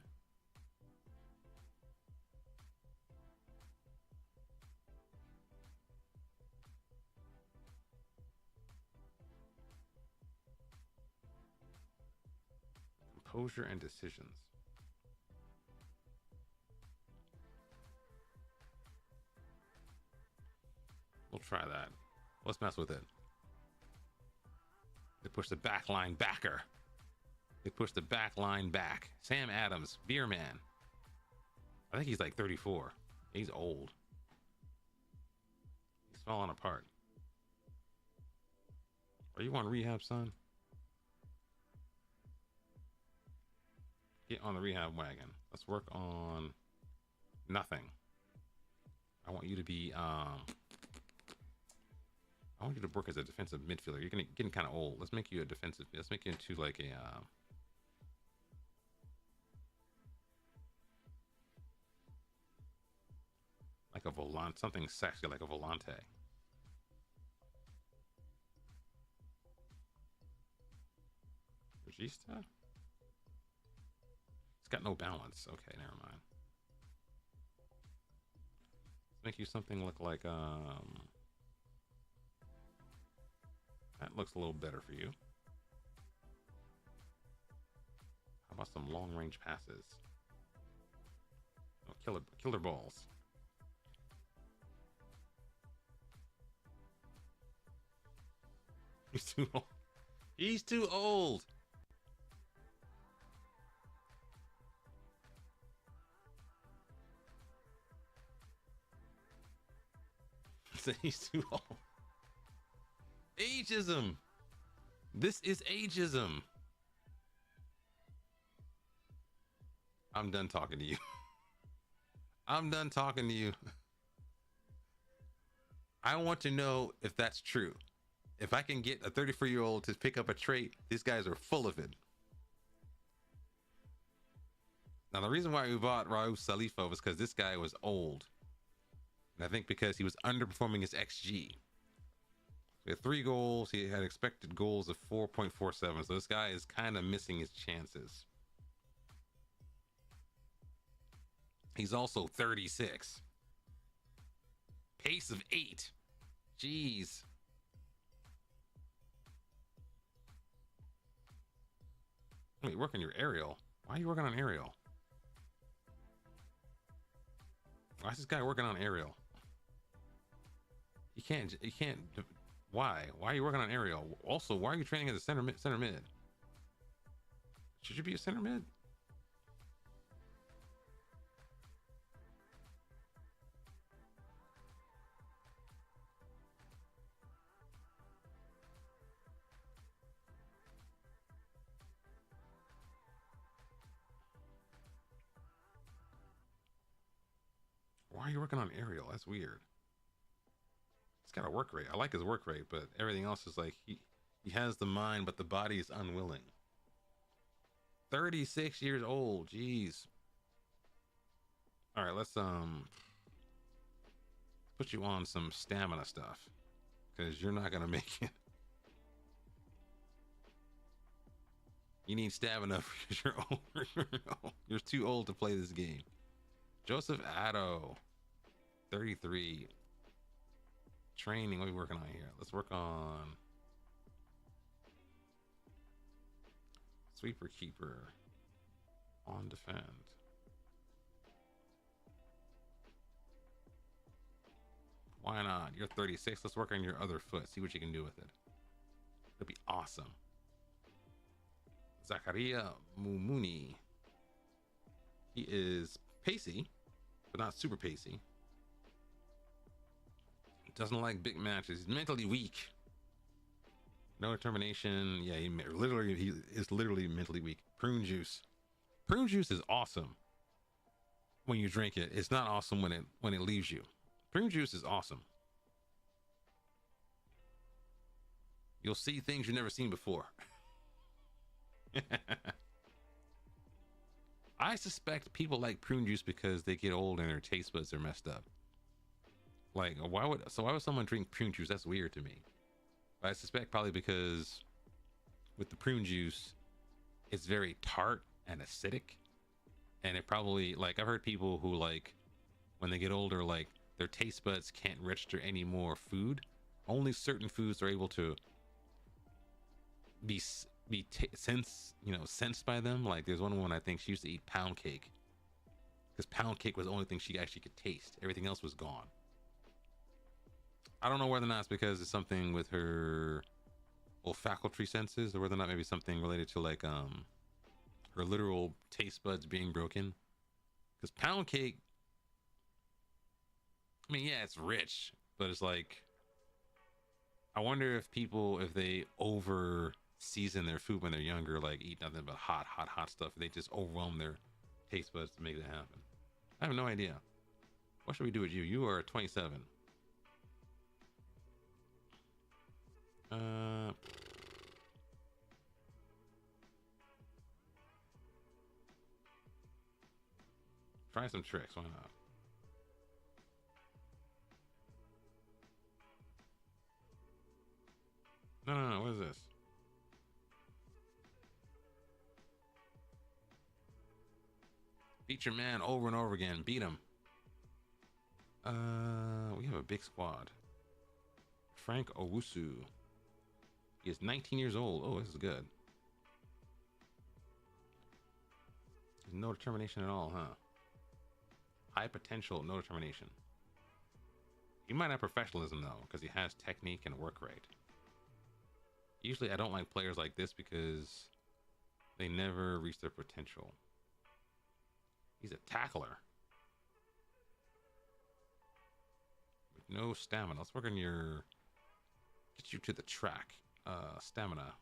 Composure and decisions. We'll try that. Let's mess with it. They push the back line backer. They push the back line back. Sam Adams, Beer Man. I think he's like 34. He's old. He's falling apart. Are you on rehab, son? Get on the rehab wagon. Let's work on nothing. I want you to be I want you to work as a defensive midfielder. You're getting kind of old. Let's make you a defensive. Let's make you into like a like a volante, something sexy like a volante. Regista? It's got no balance. Okay, never mind. Let's make you something look like that looks a little better for you. How about some long range passes? Oh, killer balls. He's too old. He's too old. He's too old. Ageism. This is ageism. I'm done talking to you. I'm done talking to you. I want to know if that's true. If I can get a 34-year-old to pick up a trait, these guys are full of it. Now, the reason why we bought Raul Salifa was because this guy was old. And I think because he was underperforming his XG. He had 3 goals. He had expected goals of 4.47. So this guy is kind of missing his chances. He's also 36. Pace of 8. Jeez. Wait, working your aerial. Why are you working on aerial? Why is this guy working on aerial? You can't. Why? Why are you working on aerial? Also, why are you training as a center mid? Should you be a center mid? Why are you working on aerial? That's weird. He's got a work rate. I like his work rate, but everything else is like he has the mind, but the body is unwilling. 36 years old. Jeez. All right, let's put you on some stamina stuff because you're not gonna make it. You need stamina because you're old. You're too old to play this game. Joseph Addo, 33. Training. What are we working on here? Let's work on sweeper keeper. On defend. Why not? You're 36. Let's work on your other foot. See what you can do with it. It'll be awesome. Zakaria Mumuni. He is pacey, but not super pacey. Doesn't like big matches. He's mentally weak. No determination. Yeah, he is literally mentally weak. Prune juice. Prune juice is awesome. when you drink it. It's not awesome when it leaves you. Prune juice is awesome. You'll see things you've never seen before. I suspect people like prune juice because they get old and their taste buds are messed up. Like, why would someone drink prune juice? That's weird to me. But I suspect probably because with the prune juice, it's very tart and acidic, and it probably, like, I've heard people who, like, when they get older, like, their taste buds can't register any more food. Only certain foods are able to be sensed by them. Like, there's one woman, I think she used to eat pound cake because pound cake was the only thing she actually could taste. Everything else was gone. I don't know whether or not it's because it's something with her olfactory senses, or whether or not maybe something related to, like, her literal taste buds being broken. Because pound cake, I mean, yeah, it's rich, but it's like, I wonder if people, if they over season their food when they're younger, like eat nothing but hot stuff, they just overwhelm their taste buds to make that happen. I have no idea. What should we do with you? You are 27. Try some tricks. Why not? No. What is this? Beat your man over and over again. Beat him. We have a big squad. Frank Owusu. He is 19 years old. Oh, this is good. No determination at all, huh? High potential, no determination. He might have professionalism, though, because he has technique and work rate. Usually, I don't like players like this because they never reach their potential. He's a tackler. With no stamina. Let's work on your... Get you to the track. Stamina.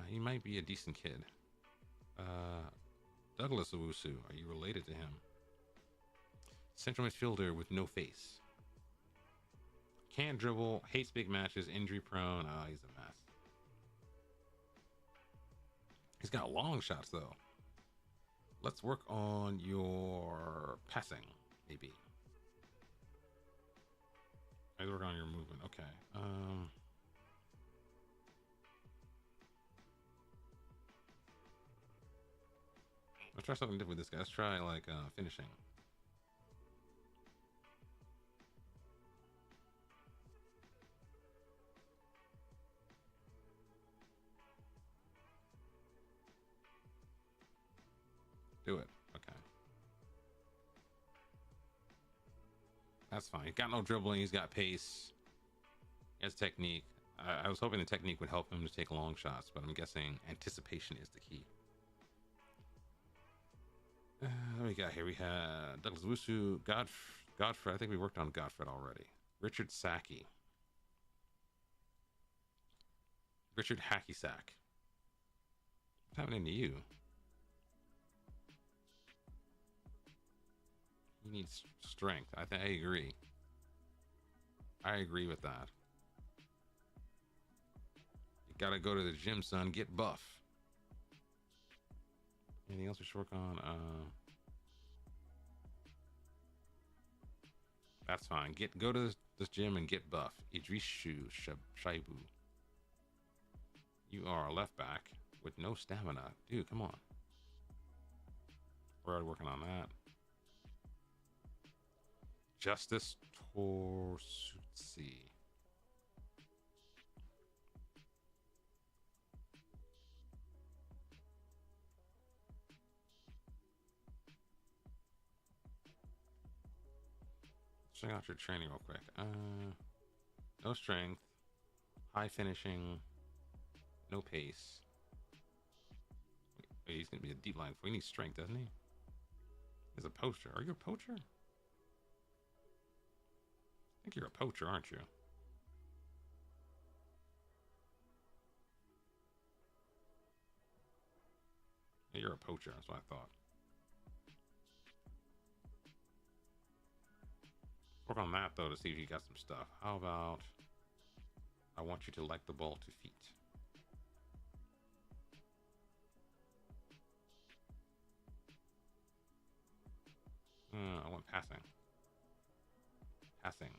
He might be a decent kid. Douglas Owusu. Are you related to him? Central midfielder with no face. Can't dribble. Hates big matches. Injury prone. Oh, he's a mess. He's got long shots, though. Let's work on your passing, maybe. Let's work on your movement. Okay. Let's try something different with this guy. Let's try, like, finishing. Do it. Okay. That's fine. He's got no dribbling. He's got pace. He has technique. I was hoping the technique would help him to take long shots, but I'm guessing anticipation is the key. What we got here? We had Douglas Wusu, Godfrey. I think we worked on Godfrey already. Richard Saki. Richard Hacky Sack. What's happening to you? He needs strength. I agree. I agree with that. You gotta go to the gym, son. Get buff. Anything else we should work on? That's fine. Go to this gym and get buff. Idrishu Shaibu. You are a left back with no stamina. Dude, come on. We're already working on that. Justice Torsutsi. Check out your training real quick. No strength, high finishing, no pace. Wait, he's gonna be a deep line. He needs strength, doesn't he? He's a poacher. Are you a poacher? I think you're a poacher, aren't you? You're a poacher. That's what I thought. Work on that though to see if you got some stuff. How about I want you to like the ball to feet. I want passing. Passing.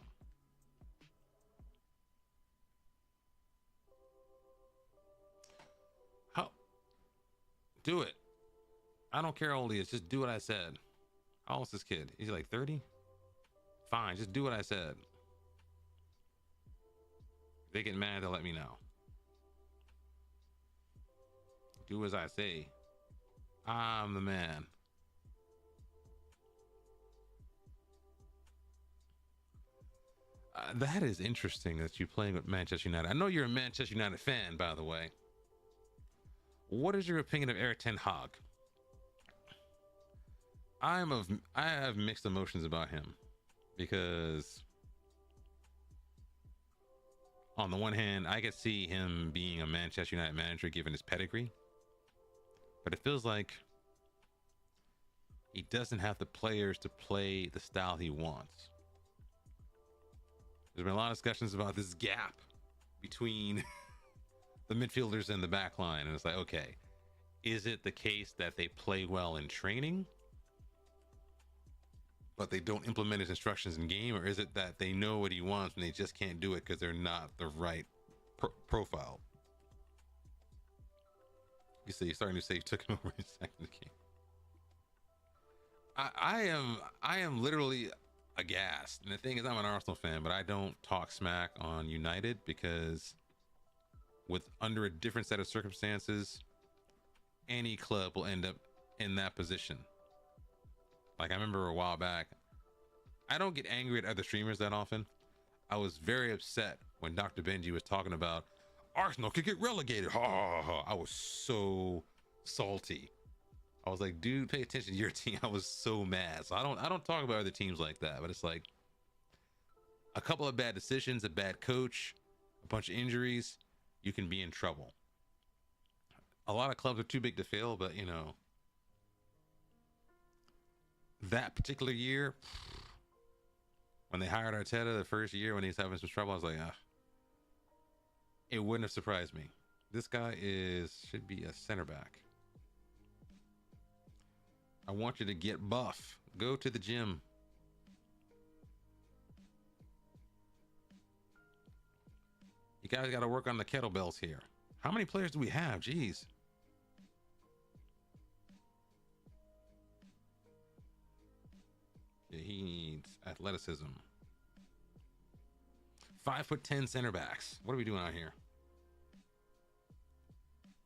How? Do it. I don't care how old he is. Just do what I said. How old is this kid? He's like 30? Fine, just do what I said. If they get mad, they'll let me know. Do as I say. I'm the man. That is interesting that you're playing with Manchester United. I know you're a Manchester United fan, by the way. What is your opinion of Erik ten Hag? I have mixed emotions about him because on the one hand, I could see him being a Manchester United manager given his pedigree, but it feels like he doesn't have the players to play the style he wants. There's been a lot of discussions about this gap between the midfielders and the back line, and it's like, okay, is it the case that they play well in training but they don't implement his instructions in game, or is it that they know what he wants and they just can't do it because they're not the right profile? You see, you're starting to say you took him over in second game. I am literally aghast. And the thing is, I'm an Arsenal fan, but I don't talk smack on United because with under a different set of circumstances, any club will end up in that position. Like I remember a while back, I don't get angry at other streamers that often. I was very upset when Dr. Benji was talking about Arsenal could get relegated. Ha, ha, ha. I was so salty. I was like, dude, pay attention to your team. I was so mad. So I don't talk about other teams like that, but it's like a couple of bad decisions, a bad coach, a bunch of injuries, you can be in trouble. A lot of clubs are too big to fail, but you know, that particular year, when they hired Arteta the first year when he was having some trouble, I was like, it wouldn't have surprised me. This guy should be a center back. I want you to get buff. Go to the gym. You guys got to work on the kettlebells here. How many players do we have? Jeez. Yeah, he needs athleticism. 5'10" center backs. What are we doing out here?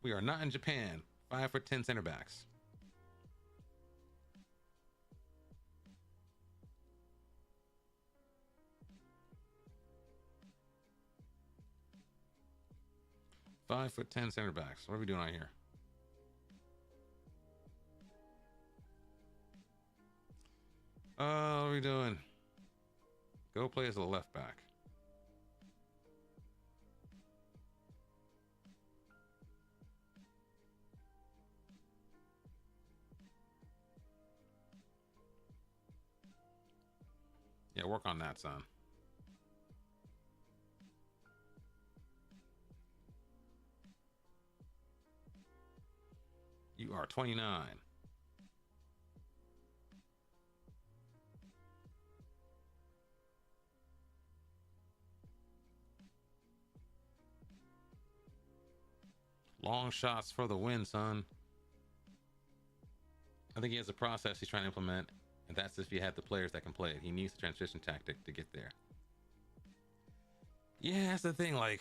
We are not in Japan. 5'10" center backs. .10 center backs. What are we doing out here? What are we doing? Go play as a left back. Yeah, work on that, son. You are 29. Long shots for the win, son. I think he has a process he's trying to implement, and that's if he had the players that can play it. He needs the transition tactic to get there. Yeah, that's the thing. Like,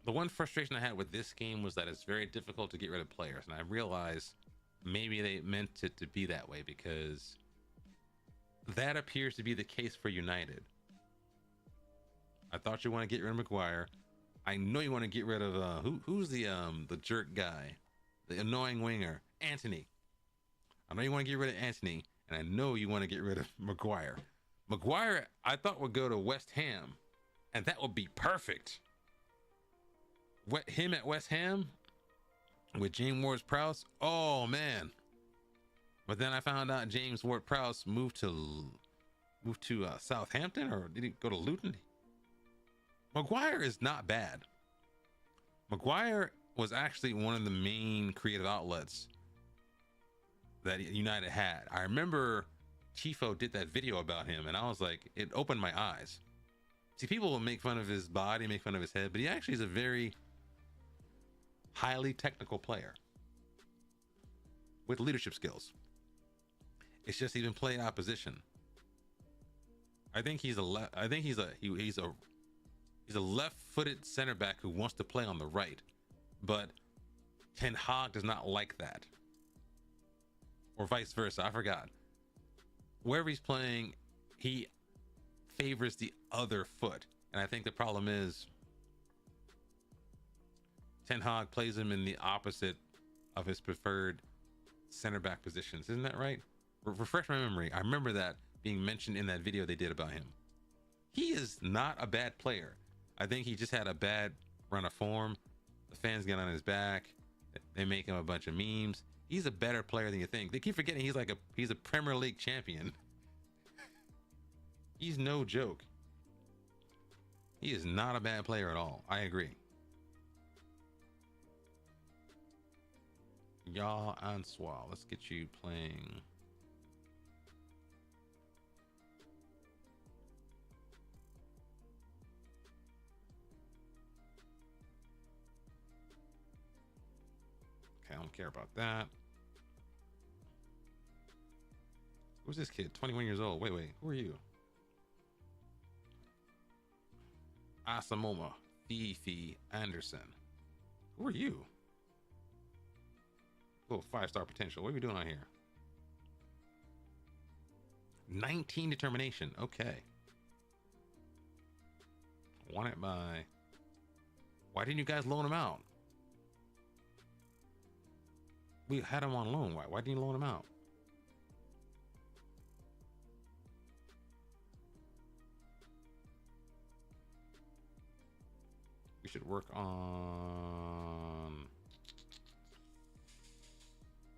the one frustration I had with this game was that it's very difficult to get rid of players, and I realized maybe they meant it to be that way because that appears to be the case for United. I thought you want to get rid of Maguire. I know you want to get rid of who's the jerk guy, the annoying winger, Anthony. I know you want to get rid of Anthony, and I know you want to get rid of Maguire. Maguire, I thought would go to West Ham, and that would be perfect. Him at West Ham, with James Ward-Prowse. Oh man! But then I found out James Ward-Prowse moved to Southampton, or did he go to Luton? Maguire is not bad. Maguire was actually one of the main creative outlets that United had. I remember Tifo did that video about him, and I was like, it opened my eyes. See, people will make fun of his body, make fun of his head, but he actually is a very highly technical player with leadership skills. It's just he's been playing opposition. I think he's a left-footed center back who wants to play on the right, but Ten Hag does not like that, or vice versa. I forgot. Wherever he's playing, he favors the other foot, and I think the problem is Ten Hag plays him in the opposite of his preferred center back positions. Isn't that right? Refresh my memory. I remember that being mentioned in that video they did about him. He is not a bad player. I think he just had a bad run of form. The fans get on his back. They make him a bunch of memes. He's a better player than you think. They keep forgetting he's a Premier League champion. He's no joke. He is not a bad player at all. I agree. Ya Answa, let's get you playing. Okay, I don't care about that. Who's this kid? 21 years old. Wait, who are you? Asumanya Fifi Anderson. Who are you? Little 5-star potential. What are we doing on here? 19 determination. Okay. Won it by. Why didn't you guys loan him out? We had him on loan. Why didn't you loan him out? We should work on.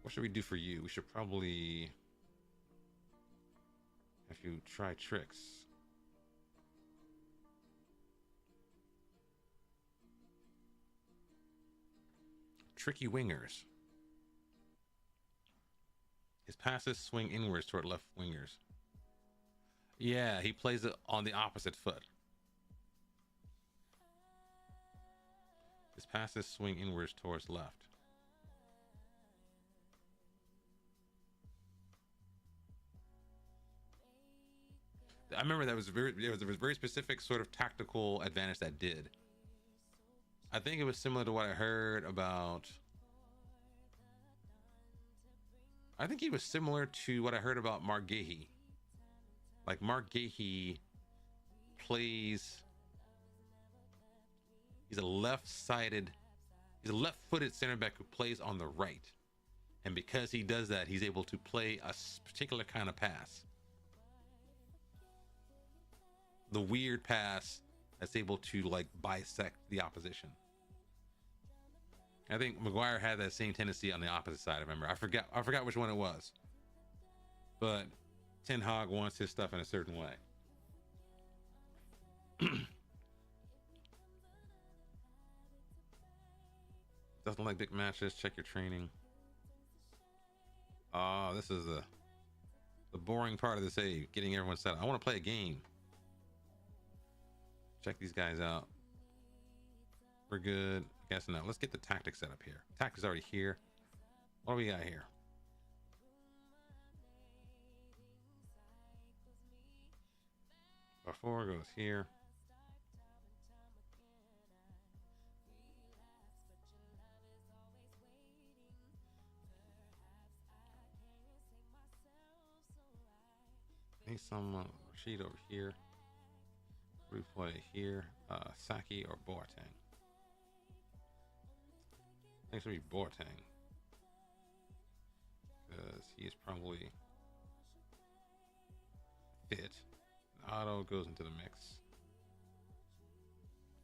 What should we do for you? We should probably have you try tricks. Tricky wingers. His passes swing inwards toward left wingers. Yeah, he plays it on the opposite foot. His passes swing inwards towards left. I remember there was a very specific sort of tactical advantage that did. I think it was similar to what I heard about. I think he was similar to what I heard about Mark Gahey. Like Mark Gahey plays. He's a left-footed center back who plays on the right, and because he does that, he's able to play a particular kind of pass. The weird pass that's able to like bisect the opposition. I think Maguire had that same tendency on the opposite side. I remember. I forgot which one it was. But Ten Hag wants his stuff in a certain way. Doesn't like big matches. Check your training. Oh, this is the boring part of the save. Getting everyone set up. I want to play a game. Check these guys out. We're good. I guess now. Let's get the tactics set up here. Tactics already here. What do we got here? Before goes here. Need some Rashid over here. Replay here. Saki or Boateng. I think it's gonna be Boateng, because he is probably fit. Otto goes into the mix.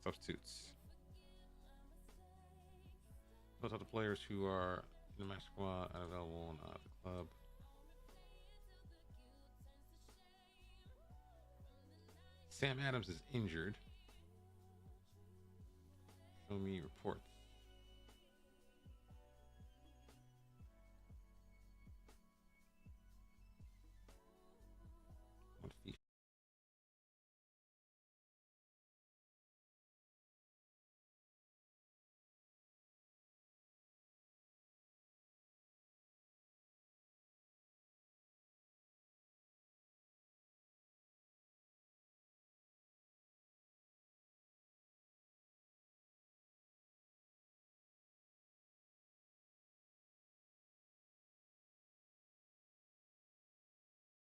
Substitutes. Those are the players who are in the match squad unavailable and out of the club. Sam Adams is injured. Show me reports.